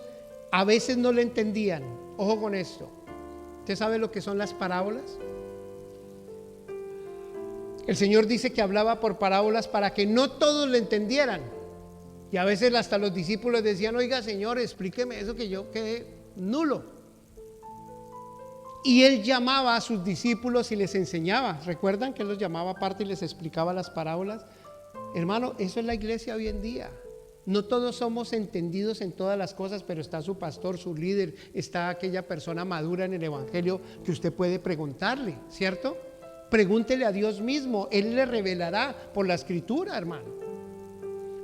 A: a veces no le entendían. Ojo con esto. ¿Usted sabe lo que son las parábolas? El Señor dice que hablaba por parábolas para que no todos le entendieran. Y a veces hasta los discípulos decían, oiga, Señor, explíqueme eso que yo quedé nulo. Y Él llamaba a sus discípulos y les enseñaba. ¿Recuerdan que Él los llamaba aparte y les explicaba las parábolas? Hermano, eso es la iglesia hoy en día. No todos somos entendidos en todas las cosas, pero está su pastor, su líder, está aquella persona madura en el evangelio que usted puede preguntarle, ¿cierto? Pregúntele a Dios mismo, Él le revelará por la escritura, hermano.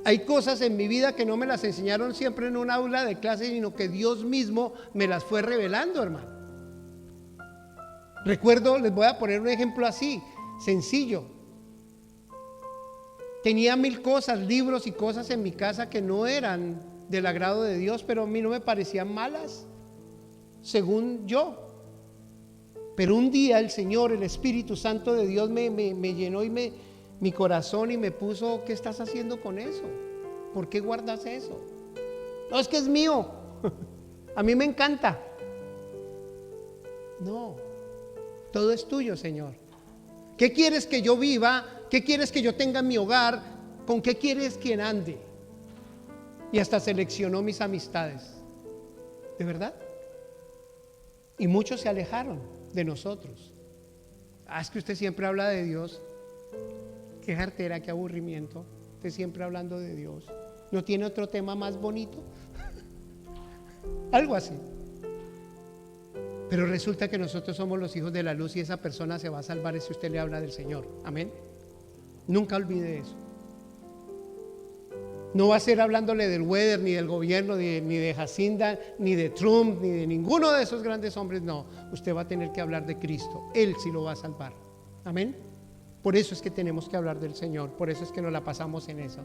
A: Hay cosas en mi vida que no me las enseñaron siempre en un aula de clase, sino que Dios mismo me las fue revelando, hermano. Recuerdo, les voy a poner un ejemplo así, sencillo. Tenía 1000 cosas, libros y cosas en mi casa que no eran del agrado de Dios, pero a mí no me parecían malas, según yo. Pero un día el Señor, el Espíritu Santo de Dios me llenó y mi corazón y me puso, ¿qué estás haciendo con eso? ¿Por qué guardas eso? No, es que es mío. A mí me encanta. No, todo es tuyo, Señor. ¿Qué quieres que yo viva? ¿Qué quieres que yo tenga en mi hogar? ¿Con qué quieres que ande? Y hasta seleccionó mis amistades. ¿De verdad? Y muchos se alejaron de nosotros. Es que usted siempre habla de Dios. Qué jartera, qué aburrimiento. Usted siempre hablando de Dios. ¿No tiene otro tema más bonito? Algo así. Pero resulta que nosotros somos los hijos de la luz y esa persona se va a salvar si usted le habla del Señor. Amén. Nunca olvide eso. No va a ser hablándole del weather, ni del gobierno, ni de Jacinda, ni de Trump, ni de ninguno de esos grandes hombres. No, usted va a tener que hablar de Cristo. Él sí lo va a salvar. Amén. Por eso es que tenemos que hablar del Señor. Por eso es que nos la pasamos en eso.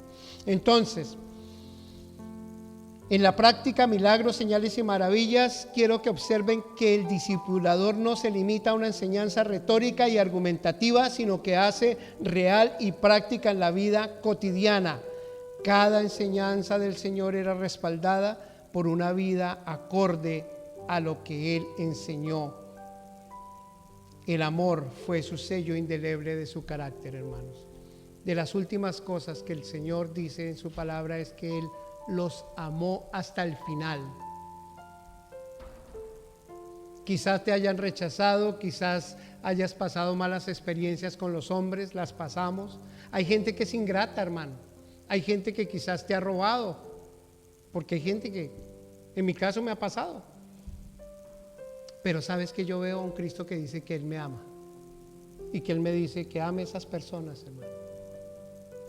A: Entonces, en la práctica, milagros, señales y maravillas, quiero que observen que el discipulador no se limita a una enseñanza retórica y argumentativa, sino que hace real y práctica en la vida cotidiana. Cada enseñanza del Señor era respaldada por una vida acorde a lo que Él enseñó. El amor fue su sello indeleble de su carácter, hermanos. De las últimas cosas que el Señor dice en su palabra es que Él los amó hasta el final. Quizás te hayan rechazado, quizás hayas pasado malas experiencias con los hombres, las pasamos. Hay gente que es ingrata, hermano. Hay gente que quizás te ha robado, porque hay gente que, en mi caso, me ha pasado. Pero sabes que yo veo a un Cristo que dice que Él me ama y que Él me dice que ame a esas personas, hermano.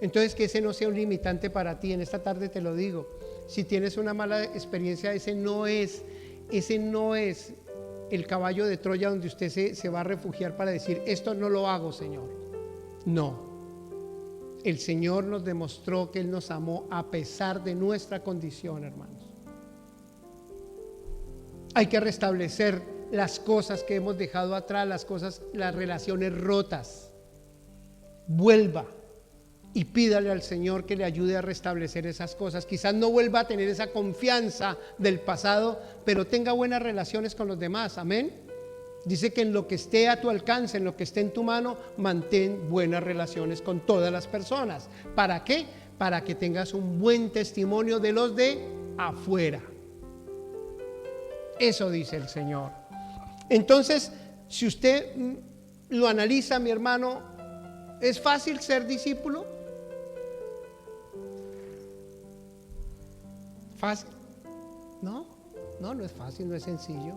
A: Entonces, que ese no sea un limitante para ti. En esta tarde te lo digo. Si tienes una mala experiencia, ese no es el caballo de Troya donde usted se va a refugiar para decir, esto no lo hago, Señor. No. El Señor nos demostró que Él nos amó a pesar de nuestra condición, hermanos. Hay que restablecer las cosas que hemos dejado atrás, las relaciones rotas. Vuelva y pídale al Señor que le ayude a restablecer esas cosas. Quizás no vuelva a tener esa confianza del pasado, pero tenga buenas relaciones con los demás. Amén. Dice que en lo que esté a tu alcance, en lo que esté en tu mano, mantén buenas relaciones con todas las personas. ¿Para qué? Para que tengas un buen testimonio de los de afuera. Eso dice el Señor. Entonces, si usted lo analiza, mi hermano, ¿es fácil ser discípulo? ¿Fácil? No es fácil, no es sencillo.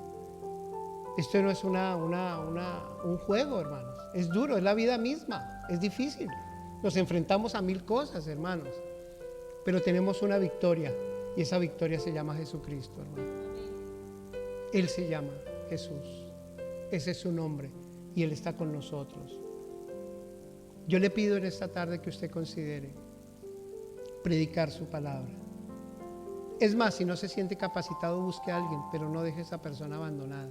A: Esto no es un juego, hermanos. Es duro, es la vida misma, es difícil. Nos enfrentamos a 1000 cosas, hermanos. Pero tenemos una victoria y esa victoria se llama Jesucristo, hermano. Él se llama Jesús. Ese es su nombre y Él está con nosotros. Yo le pido en esta tarde que usted considere predicar su palabra. Es más, si no se siente capacitado, busque a alguien, pero no deje a esa persona abandonada.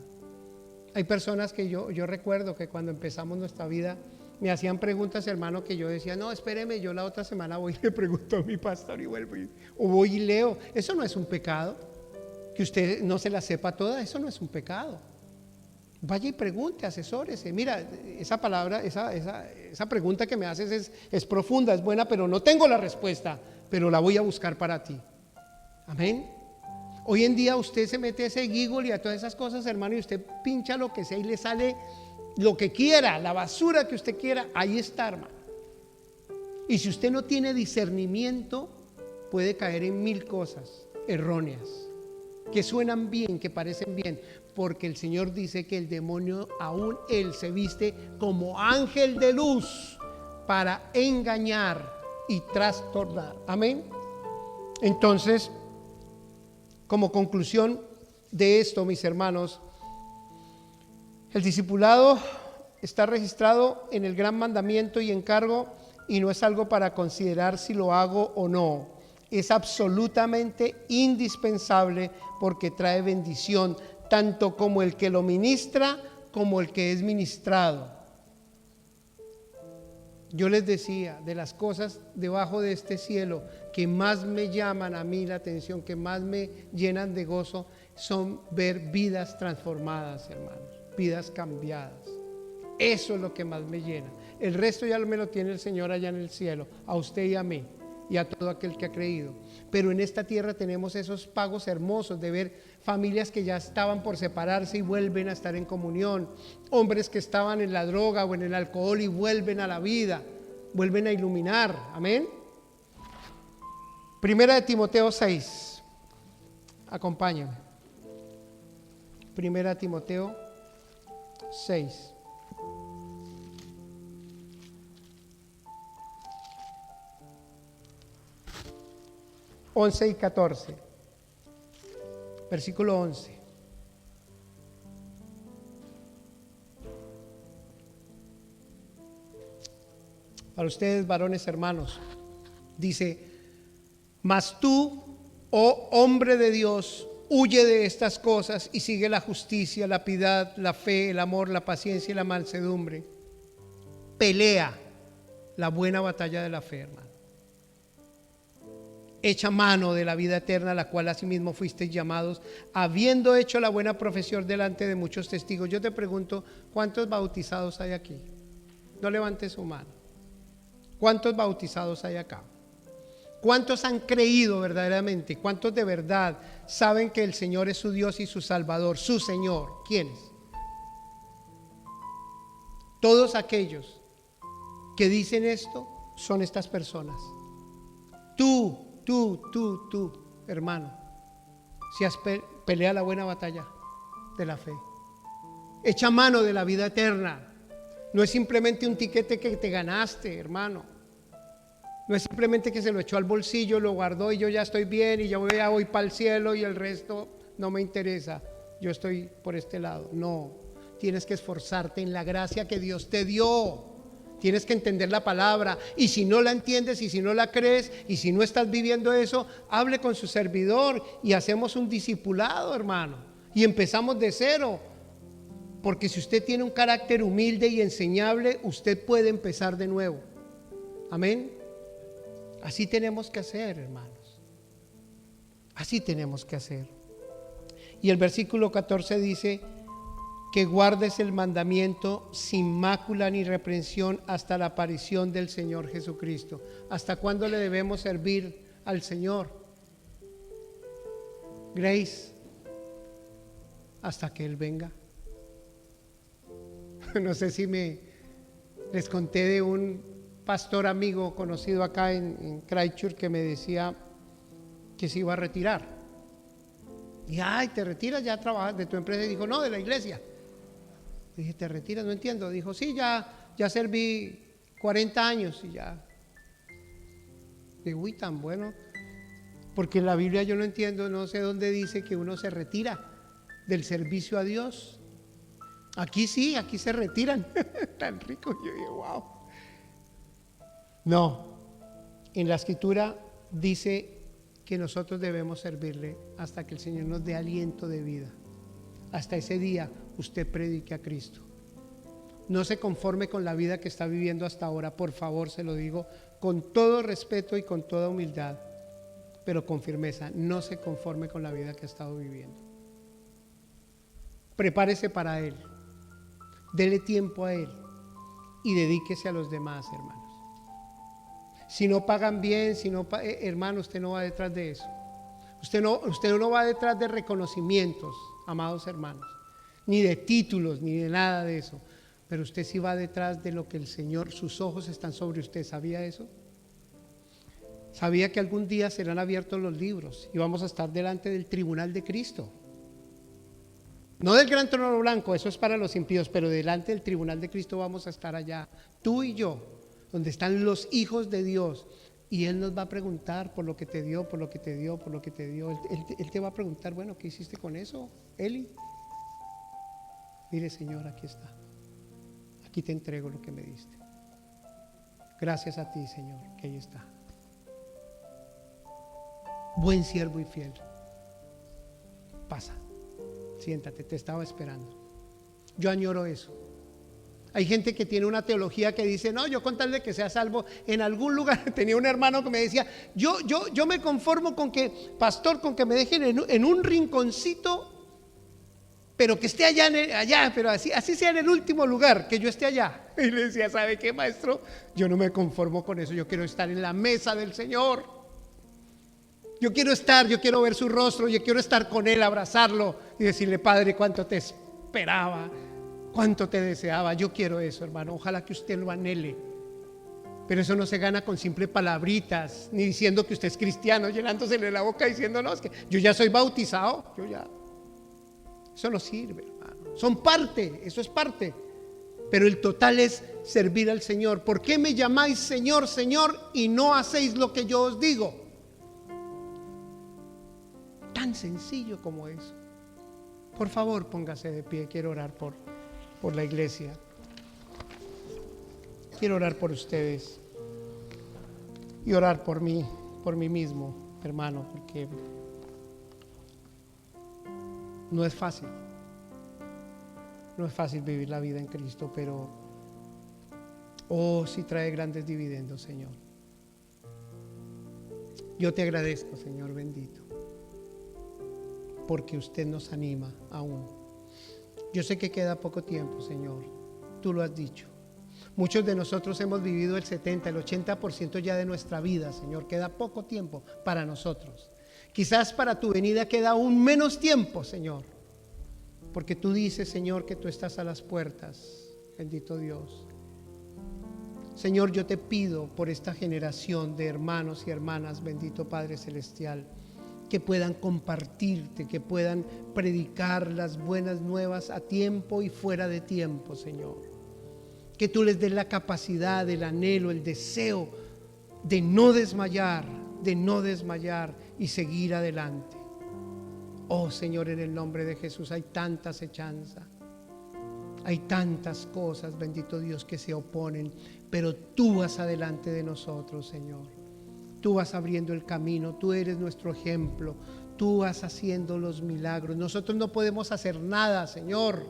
A: Hay personas que yo recuerdo que cuando empezamos nuestra vida me hacían preguntas, hermano, que yo decía, no, espéreme, yo la otra semana voy y le pregunto a mi pastor y vuelvo, o voy y leo. Eso no es un pecado. Que usted no se la sepa toda, eso no es un pecado. Vaya y pregunte, asesórese. Mira, esa palabra, esa pregunta que me haces es profunda, es buena, pero no tengo la respuesta, pero la voy a buscar para ti. Amén. Hoy en día usted se mete a ese Google y a todas esas cosas, hermano, y usted pincha lo que sea y le sale lo que quiera, la basura que usted quiera, ahí está, hermano. Y si usted no tiene discernimiento, puede caer en 1000 cosas erróneas, que suenan bien, que parecen bien, porque el Señor dice que el demonio aún él se viste como ángel de luz para engañar y trastornar. Amén. Entonces, como conclusión de esto, mis hermanos, el discipulado está registrado en el gran mandamiento y encargo y no es algo para considerar si lo hago o no. Es absolutamente indispensable porque trae bendición, tanto como el que lo ministra como el que es ministrado. Yo les decía, de las cosas debajo de este cielo que más me llaman a mí la atención, que más me llenan de gozo, son ver vidas transformadas, hermanos, vidas cambiadas. Eso es lo que más me llena. El resto ya me lo tiene el Señor allá en el cielo, a usted y a mí, y a todo aquel que ha creído. Pero en esta tierra tenemos esos pagos hermosos de ver familias que ya estaban por separarse y vuelven a estar en comunión, hombres que estaban en la droga o en el alcohol y vuelven a la vida, vuelven a iluminar. Amén. Primera de Timoteo 6, acompáñame. Primera de Timoteo 6. Y 14. Versículo 11. Para ustedes, varones hermanos, dice: mas tú, oh hombre de Dios, huye de estas cosas y sigue la justicia, la piedad, la fe, el amor, la paciencia y la mansedumbre. Pelea la buena batalla de la fe, hermano. Echa mano de la vida eterna, a la cual asimismo fuisteis llamados, habiendo hecho la buena profesión delante de muchos testigos. Yo te pregunto, ¿cuántos bautizados hay aquí? No levante su mano. ¿Cuántos bautizados hay acá? ¿Cuántos han creído verdaderamente? ¿Cuántos de verdad saben que el Señor es su Dios y su Salvador, su Señor? ¿Quiénes? Todos aquellos que dicen esto son estas personas. Tú, hermano, si has pelea la buena batalla de la fe, echa mano de la vida eterna. No es simplemente un tiquete que te ganaste, hermano. No es simplemente que se lo echó al bolsillo, lo guardó y yo ya estoy bien y yo ya voy para el cielo y el resto no me interesa. Yo estoy por este lado. No, tienes que esforzarte en la gracia que Dios te dio. Tienes que entender la palabra, y si no la entiendes y si no la crees y si no estás viviendo eso, hable con su servidor y hacemos un discipulado, hermano, y empezamos de cero. Porque si usted tiene un carácter humilde y enseñable, usted puede empezar de nuevo. Amén. Así tenemos que hacer, hermanos. Así tenemos que hacer. Y el versículo 14 dice: que guardes el mandamiento sin mácula ni reprensión hasta la aparición del Señor Jesucristo. ¿Hasta cuándo le debemos servir al Señor? Grace, hasta que Él venga. No sé si les conté de un pastor amigo conocido acá en Christchurch que me decía que se iba a retirar. Y ay, ¿te retiras? ¿Ya trabajas de tu empresa? Y dijo, no, de la iglesia. Dije, ¿te retiras? No entiendo. Dijo, sí, ya serví 40 años y ya. Digo, uy, tan bueno. Porque en la Biblia yo no entiendo, no sé dónde dice que uno se retira del servicio a Dios. Aquí sí, aquí se retiran. Tan rico. Yo digo, wow. No, en la Escritura dice que nosotros debemos servirle hasta que el Señor nos dé aliento de vida. Hasta ese día usted predique a Cristo. No se conforme con la vida que está viviendo hasta ahora, por favor, se lo digo con todo respeto y con toda humildad, pero con firmeza. No se conforme con la vida que ha estado viviendo. Prepárese para Él, dele tiempo a Él y dedíquese a los demás, hermanos. Si no pagan bien, hermano, usted no va detrás de eso. Usted no va detrás de reconocimientos, amados hermanos, ni de títulos, ni de nada de eso. Pero usted sí va detrás de lo que el Señor, sus ojos están sobre usted. ¿Sabía eso? ¿Sabía que algún día serán abiertos los libros y vamos a estar delante del tribunal de Cristo? No del gran trono blanco, eso es para los impíos, pero delante del tribunal de Cristo vamos a estar allá, tú y yo, donde están los hijos de Dios. Y Él nos va a preguntar por lo que te dio, por lo que te dio, por lo que te dio. Él te va a preguntar, bueno, ¿qué hiciste con eso, Eli? Mire, Señor, aquí está. Aquí te entrego lo que me diste. Gracias a ti, Señor, que ahí está. Buen siervo y fiel. Pasa, siéntate, te estaba esperando. Yo añoro eso. Hay gente que tiene una teología que dice, no, yo con tal de que sea salvo en algún lugar. Tenía un hermano que me decía, yo me conformo con que, pastor, con que me dejen en un rinconcito, pero que esté allá, pero así sea en el último lugar, que yo esté allá. Y le decía, ¿sabe qué, maestro? Yo no me conformo con eso, yo quiero estar en la mesa del Señor. Yo quiero ver su rostro, yo quiero estar con Él, abrazarlo y decirle, Padre, cuánto te esperaba, cuánto te deseaba. Yo quiero eso, hermano, ojalá que usted lo anhele. Pero eso no se gana con simple palabritas, ni diciendo que usted es cristiano, llenándosele la boca diciendo, no, es que yo ya soy bautizado, Eso no sirve, hermano. Son parte, eso es parte. Pero el total es servir al Señor. ¿Por qué me llamáis Señor, Señor y no hacéis lo que yo os digo? Tan sencillo como eso. Por favor, póngase de pie. Quiero orar por la iglesia. Quiero orar por ustedes y orar por mí mismo, hermano, porque no es fácil. No es fácil vivir la vida en Cristo, pero sí trae grandes dividendos, Señor. Yo te agradezco, Señor bendito, porque usted nos anima aún. Yo sé que queda poco tiempo, Señor. Tú lo has dicho. Muchos de nosotros hemos vivido el 70, el 80% ya de nuestra vida, Señor. Queda poco tiempo para nosotros. Quizás para tu venida queda aún menos tiempo, Señor. Porque tú dices, Señor, que tú estás a las puertas. Bendito Dios. Señor, yo te pido por esta generación de hermanos y hermanas, bendito Padre Celestial, que puedan compartirte, que puedan predicar las buenas nuevas a tiempo y fuera de tiempo, Señor. Que tú les des la capacidad, el anhelo, el deseo de no desmayar y seguir adelante. Oh Señor, en el nombre de Jesús hay tanta acechanza, hay tantas cosas, bendito Dios, que se oponen, pero tú vas adelante de nosotros, Señor. Tú vas abriendo el camino, tú eres nuestro ejemplo, tú vas haciendo los milagros. Nosotros no podemos hacer nada, Señor.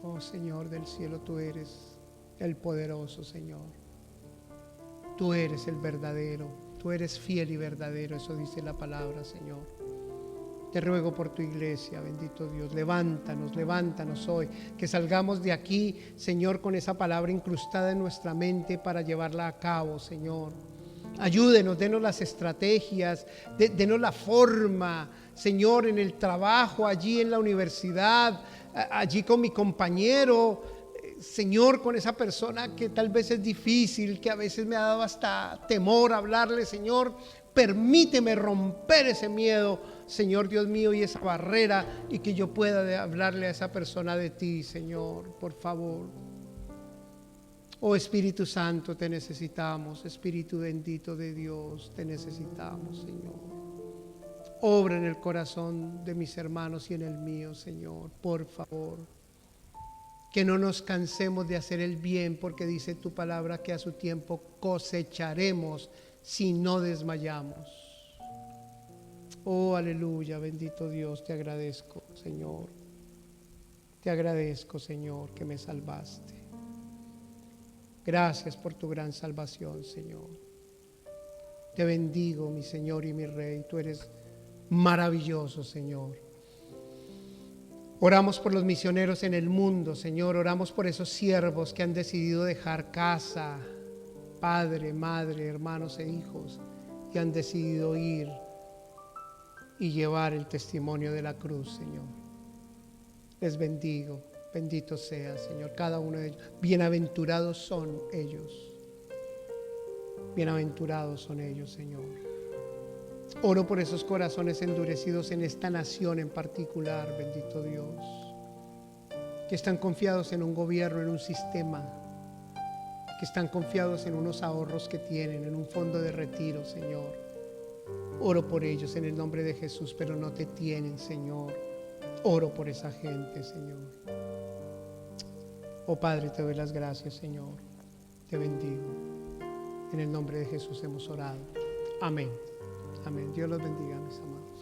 A: Oh Señor del cielo, tú eres el poderoso, Señor. Tú eres el verdadero. Tú eres fiel y verdadero, eso dice la palabra, Señor. Te ruego por tu iglesia, bendito Dios. Levántanos hoy. Que salgamos de aquí, Señor, con esa palabra incrustada en nuestra mente para llevarla a cabo, Señor. Ayúdenos, denos las estrategias, denos la forma, Señor, en el trabajo, allí en la universidad, allí con mi compañero. Señor, con esa persona que tal vez es difícil, que a veces me ha dado hasta temor hablarle, Señor, permíteme romper ese miedo, Señor Dios mío, y esa barrera, y que yo pueda hablarle a esa persona de ti, Señor, por favor. Oh Espíritu Santo, te necesitamos. Espíritu bendito de Dios, te necesitamos, Señor. Obra en el corazón de mis hermanos y en el mío, Señor, por favor. Que no nos cansemos de hacer el bien, porque dice tu palabra que a su tiempo cosecharemos si no desmayamos. Oh, aleluya, bendito Dios, te agradezco, Señor. Te agradezco, Señor, que me salvaste. Gracias por tu gran salvación, Señor. Te bendigo, mi Señor y mi Rey. Tú eres maravilloso, Señor. Oramos por los misioneros en el mundo, Señor. Oramos por esos siervos que han decidido dejar casa, padre, madre, hermanos e hijos, y han decidido ir y llevar el testimonio de la cruz, Señor. Les bendigo. Bendito sea, Señor, cada uno de ellos. Bienaventurados son ellos. Bienaventurados son ellos, Señor. Oro por esos corazones endurecidos en esta nación en particular, bendito Dios, que están confiados en un gobierno, en un sistema, que están confiados en unos ahorros que tienen, en un fondo de retiro, Señor. Oro por ellos en el nombre de Jesús, pero no te tienen, Señor. Oro por esa gente, Señor. Oh Padre, te doy las gracias, Señor. Te bendigo. En el nombre de Jesús hemos orado. Amén. Amén. Dios los bendiga, mis amados.